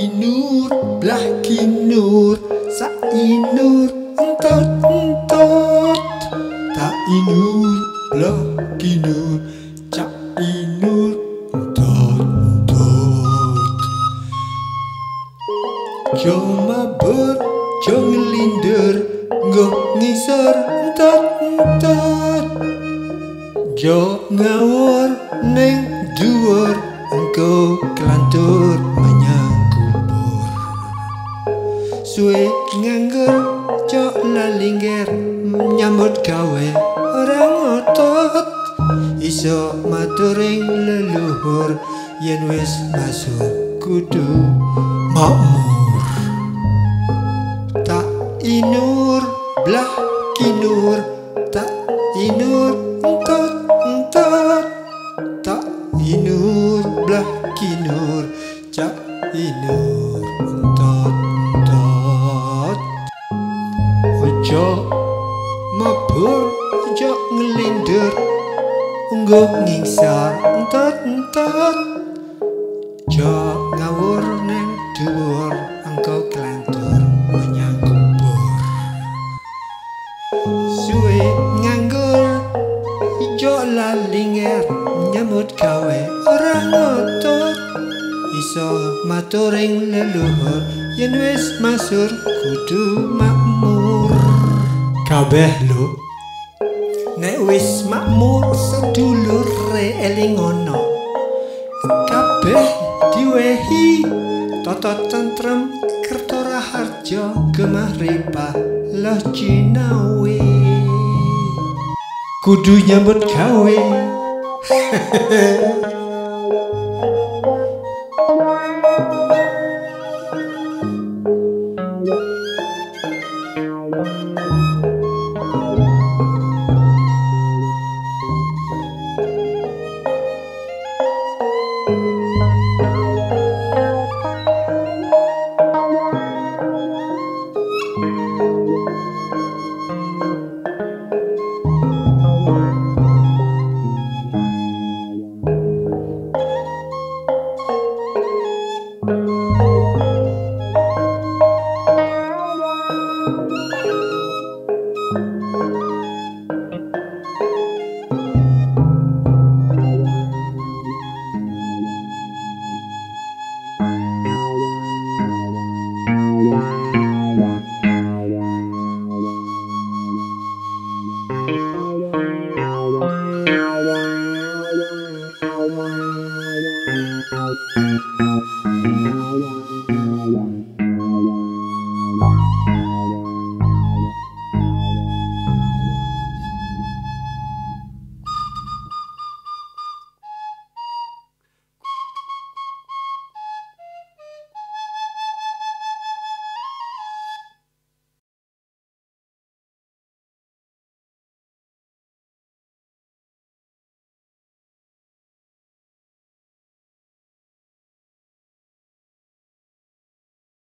inur belah kinur sa inur entot entot tak inur belah kinur cak inur entot entot jo mabur jo ngelinder nggoh ngisor entot entot jo ngawur neng dhuwur engko kelantur menyang kubur suwe nganggur cok lalingger nyambut gawe orang otot iso maturing leluhur yen wis masuk kudu makmur tak inur belah kinur tak inur entot entot tak inur belah kinur cak inur entot entot ojo mabur ojo ngelinder nggoh ngisor entot entot jo ngawur neng dhuwur engko kelantur menyang kubur suwe nganggur ijo lalinger nyambut gawe orang otot iso maturing leluhur yen wis masur kudu makmur kabeh lho nek wis makmur sedulur re eling ngono kabeh diwehi tata tentrem kerto raharja gemah ripah lah jinawi kudu nyambut gawe Wow.